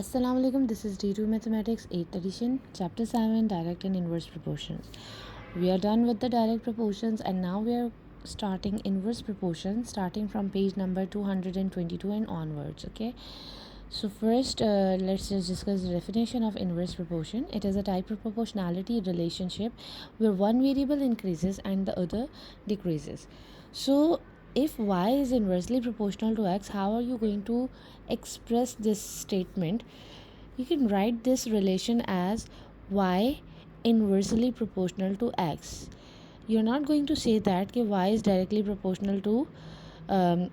Assalamu alaikum, this is D2 Mathematics 8th edition, chapter 7, direct and inverse proportions. We are done with the direct proportions and now we are starting inverse proportions starting from page number 222 and onwards. Okay, so first let's just discuss the definition of inverse proportion. It is a type of proportionality relationship where one variable increases and the other decreases. So if y is inversely proportional to x, how are you going to express this statement? You can write this relation as y inversely proportional to x. You're not going to say that y is directly proportional to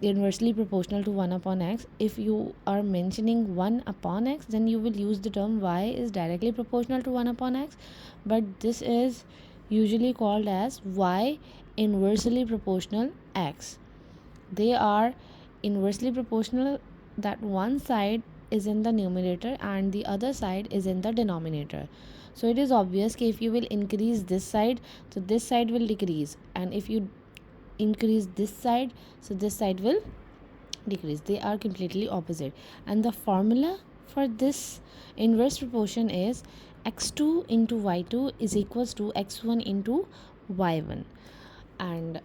inversely proportional to 1 upon x. If you are mentioning 1 upon x, then you will use the term y is directly proportional to 1 upon x, but this is usually called as y inversely proportional x. They are inversely proportional, that one side is in the numerator and the other side is in the denominator. So it is obvious that if you will increase this side, so this side will decrease, and if you increase this side, so this side will decrease. They are completely opposite, and the formula for this inverse proportion is x2 into y2 is equals to x1 into y1. And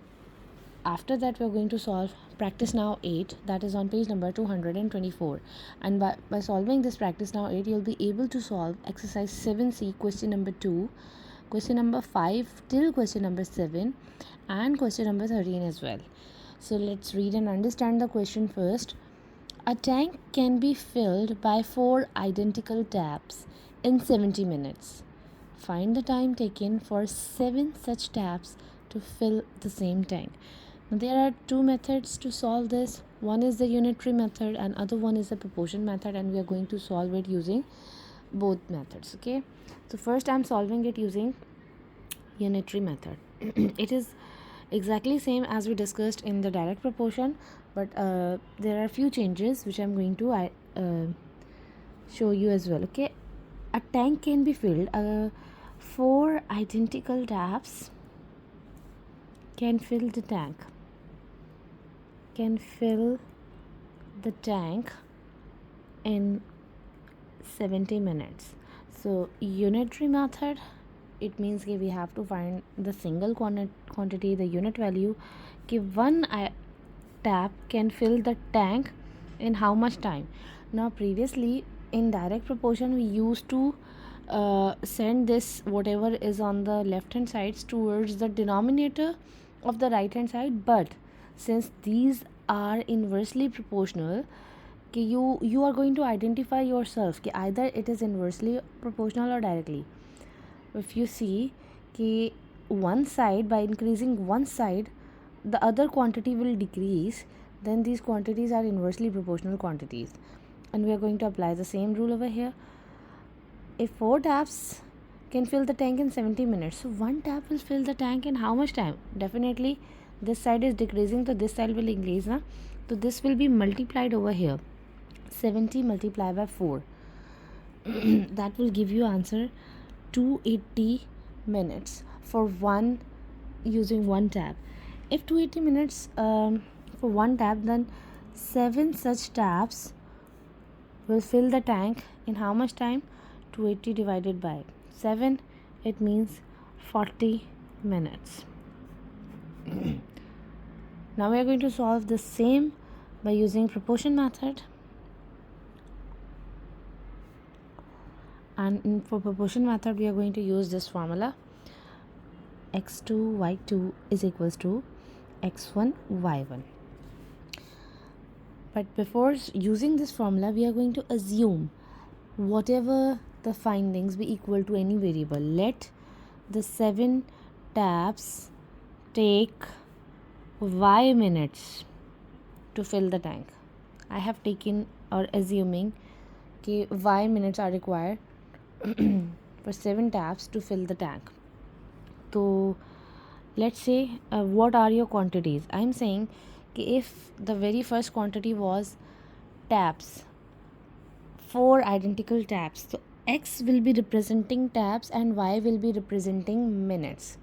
after that we are going to solve practice now 8, that is on page number 224, and by solving this practice now 8 you'll be able to solve exercise 7c, question number 2, question number 5 till question number 7, and question number 13 as well. So let's read and understand the question first. A tank can be filled by 4 identical taps in 70 minutes. Find the time taken for 7 such taps to fill the same tank. Now, there are two methods to solve this. One is the unitary method and other one is the proportion method, and we are going to solve it using both methods. Okay, so first I'm solving it using unitary method. It is exactly same as we discussed in the direct proportion, but there are few changes which I'm going to show you as well. Okay, a tank can be filled, 4 identical taps can fill the tank in 70 minutes. So unitary method, it means that we have to find the single quantity, the unit value, one tap can fill the tank in how much time. Now previously in direct proportion we used to send this whatever is on the left hand side towards the denominator of the right hand side, but since these are inversely proportional, you are going to identify yourself either it is inversely proportional or directly. If you see one side, by increasing one side the other quantity will decrease, then these quantities are inversely proportional quantities, and we are going to apply the same rule over here. If 4 taps can fill the tank in 70 minutes, so one tap will fill the tank in how much time? Definitely this side is decreasing, so this side will increase, na? So this will be multiplied over here, 70 multiplied by 4 that will give you answer 280 minutes for one using one tap. If 280 minutes for one tap, then 7 such taps will fill the tank in how much time? 280 divided by 7, it means 40 minutes. Now we are going to solve the same by using proportion method, and for proportion method we are going to use this formula: x2 y2 is equals to x1 y1. But before using this formula we are going to assume whatever the findings be equal to any variable. Let the 7 taps take y minutes to fill the tank. I have taken or assuming y minutes are required for 7 taps to fill the tank. So let's say what are your quantities? I'm saying if the very first quantity was taps, 4 identical taps, so x will be representing taps and y will be representing minutes.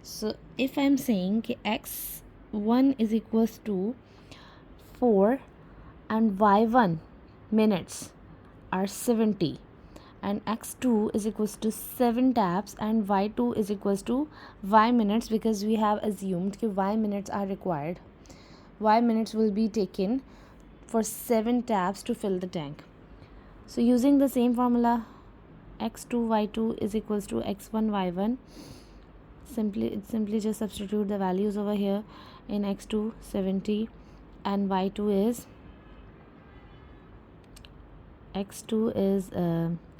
So if I'm saying x1 is equals to 4 and y1 minutes, are 70, and x2 is equals to 7 taps and y2 is equals to y minutes, because we have assumed that y minutes are required. Y minutes will be taken for 7 taps to fill the tank. So using the same formula, x2 y2 is equals to x1 y1, simply just substitute the values over here. In x2 70 and y2 is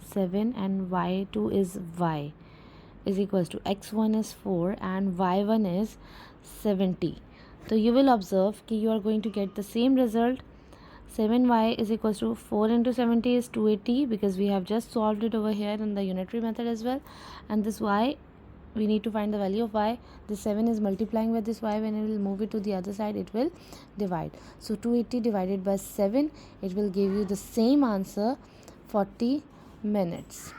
7 and y2 is y is equals to x1 is 4 and y1 is 70. So you will observe that you are going to get the same result. 7y is equals to 4 into 70 is 280, because we have just solved it over here in the unitary method as well. And this y, we need to find the value of y. This 7 is multiplying with this y. When it will move it to the other side, it will divide. So 280 divided by 7, it will give you the same answer, 40 minutes.